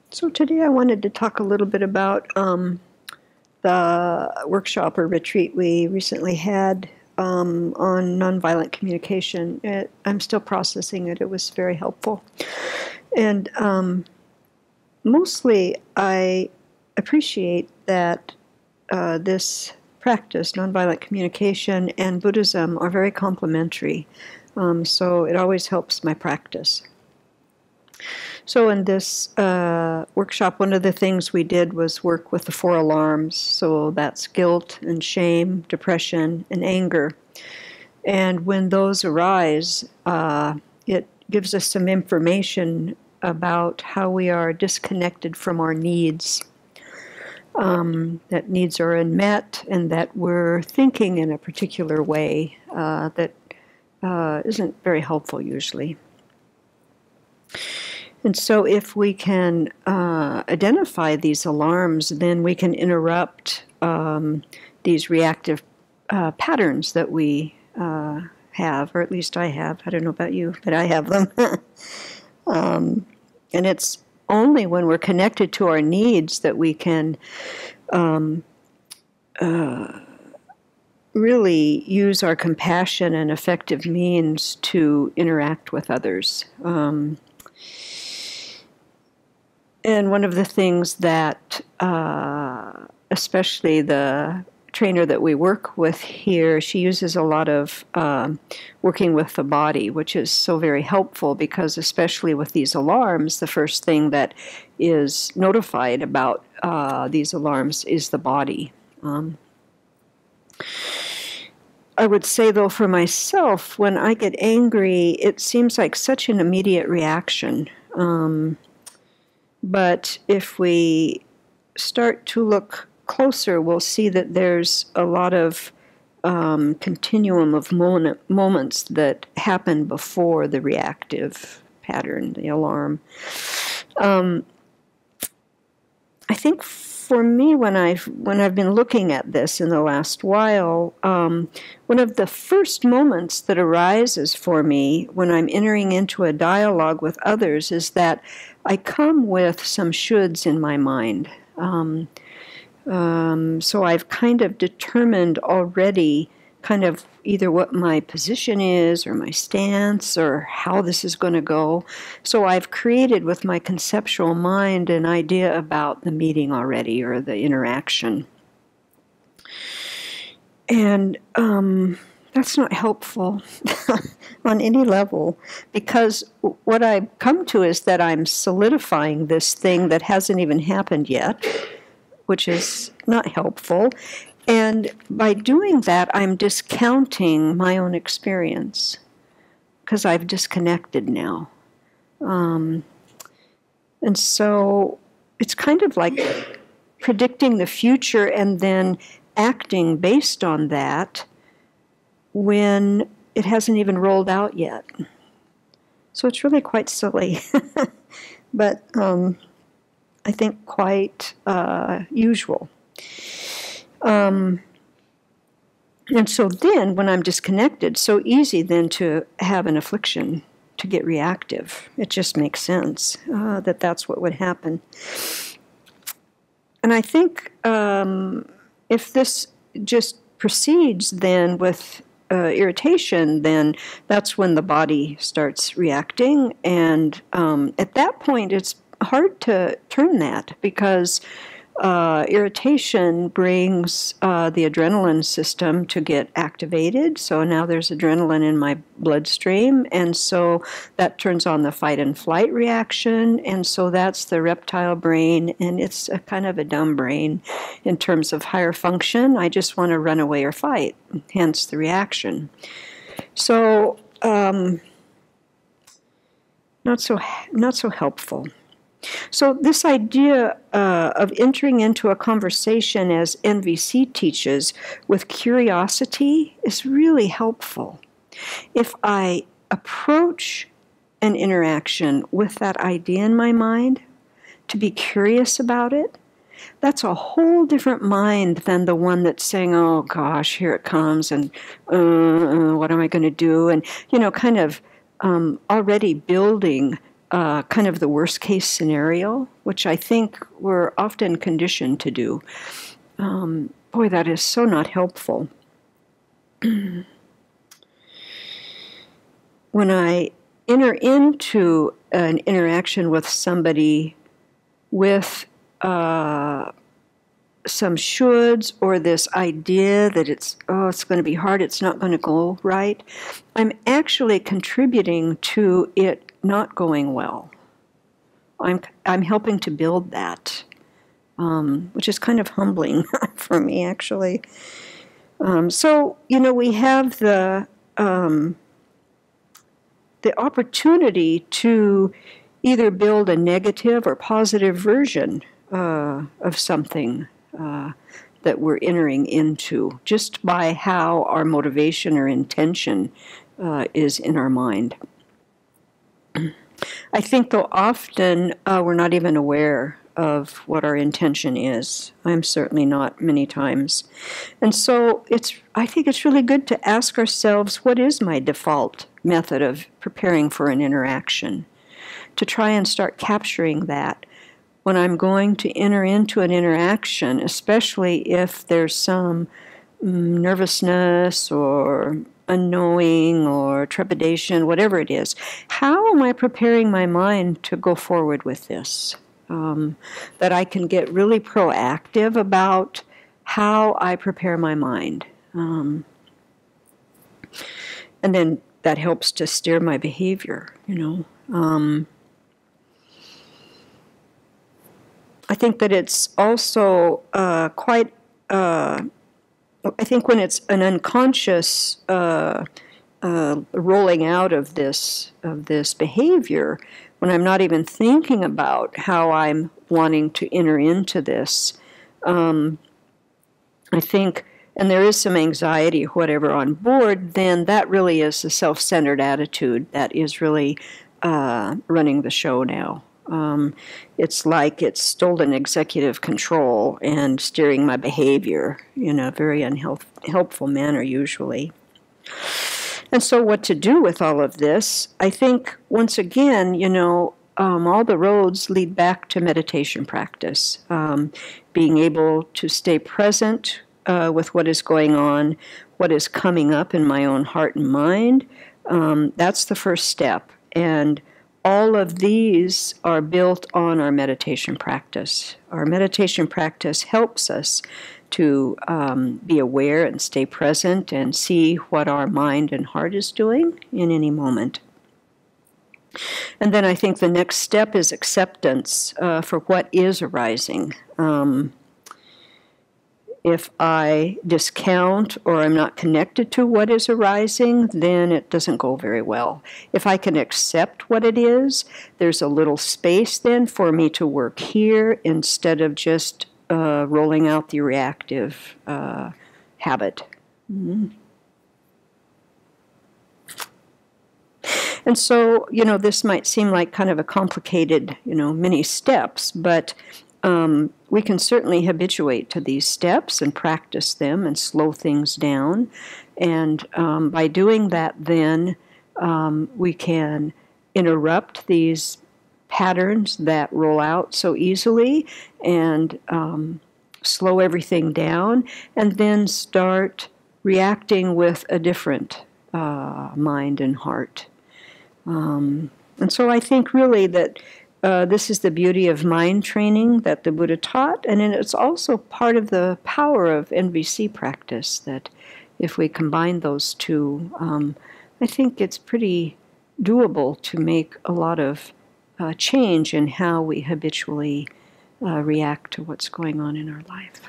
So today I wanted to talk a little bit about the workshop or retreat we recently had on nonviolent communication. I'm still processing it. It was very helpful. And mostly I appreciate that this practice, nonviolent communication, and Buddhism are very complementary. So it always helps my practice. So in this workshop, one of the things we did was work with the 4 alarms. So that's guilt and shame, depression, and anger. And when those arise, it gives us some information about how we are disconnected from our needs, that needs are unmet, and that we're thinking in a particular way that isn't very helpful usually. And so if we can identify these alarms, then we can interrupt these reactive patterns that we have, or at least I have. I don't know about you, but I have them. And it's only when we're connected to our needs that we can really use our compassion and effective means to interact with others. And one of the things that, especially the trainer that we work with here, she uses a lot of working with the body, which is so very helpful because especially with these alarms, the first thing that is notified about these alarms is the body. I would say, though, for myself, when I get angry, it seems like such an immediate reaction. But if we start to look closer, we'll see that there's a lot of continuum of moments that happen before the reactive pattern, the alarm. I think for me, when I've been looking at this in the last while, one of the first moments that arises for me when I'm entering into a dialogue with others is that I come with some shoulds in my mind. So I've kind of determined already kind of either what my position is or my stance or how this is going to go. So I've created with my conceptual mind an idea about the meeting already or the interaction. And that's not helpful on any level, because what I've come to is that I'm solidifying this thing that hasn't even happened yet, which is not helpful. And by doing that, I'm discounting my own experience because I've disconnected now. And so it's kind of like predicting the future and then acting based on that when it hasn't even rolled out yet. So it's really quite silly, but I think quite usual. And so then, when I'm disconnected, so easy then to have an affliction, to get reactive. It just makes sense that that's what would happen. And I think if this just proceeds then with irritation, then that's when the body starts reacting. And at that point, it's hard to turn that because irritation brings the adrenaline system to get activated. So now there's adrenaline in my bloodstream, and so that turns on the fight and flight reaction, and so that's the reptile brain, and it's a kind of a dumb brain in terms of higher function. I just want to run away or fight, hence the reaction. So not so helpful. So this idea of entering into a conversation, as NVC teaches, with curiosity is really helpful. If I approach an interaction with that idea in my mind, to be curious about it, that's a whole different mind than the one that's saying, oh gosh, here it comes, and what am I going to do? And, kind of already building kind of the worst case scenario, which I think we're often conditioned to do. Boy, that is so not helpful. When I enter into an interaction with somebody with some shoulds or this idea that it's going to be hard, it's not going to go right, I'm actually contributing to it not going well. I'm helping to build that, which is kind of humbling for me, actually. So, we have the opportunity to either build a negative or positive version of something that we're entering into, just by how our motivation or intention is in our mind. I think, though, often we're not even aware of what our intention is. I'm certainly not many times. And so I think it's really good to ask ourselves, what is my default method of preparing for an interaction? To try and start capturing that when I'm going to enter into an interaction, especially if there's some nervousness or unknowing or trepidation, whatever it is. How am I preparing my mind to go forward with this? That I can get really proactive about how I prepare my mind. And then that helps to steer my behavior, I think that it's also quite, I think when it's an unconscious rolling out of this behavior, when I'm not even thinking about how I'm wanting to enter into this, I think, and there is some anxiety or whatever on board, then that really is a self-centered attitude that is really running the show now. It's like it's stolen executive control and steering my behavior in a very unhelpful manner usually. And so what to do with all of this? I think, once again, all the roads lead back to meditation practice. Being able to stay present with what is going on, what is coming up in my own heart and mind, that's the first step. And all of these are built on our meditation practice. Our meditation practice helps us to be aware and stay present and see what our mind and heart is doing in any moment. And then I think the next step is acceptance for what is arising. If I discount or I'm not connected to what is arising, then it doesn't go very well. If I can accept what it is, there's a little space then for me to work here instead of just rolling out the reactive habit. Mm-hmm. And so, this might seem like kind of a complicated, many steps, but we can certainly habituate to these steps and practice them and slow things down. And by doing that, then we can interrupt these patterns that roll out so easily and slow everything down, and then start reacting with a different mind and heart. And so I think really that this is the beauty of mind training that the Buddha taught, and then it's also part of the power of NVC practice, that if we combine those two, I think it's pretty doable to make a lot of change in how we habitually react to what's going on in our life.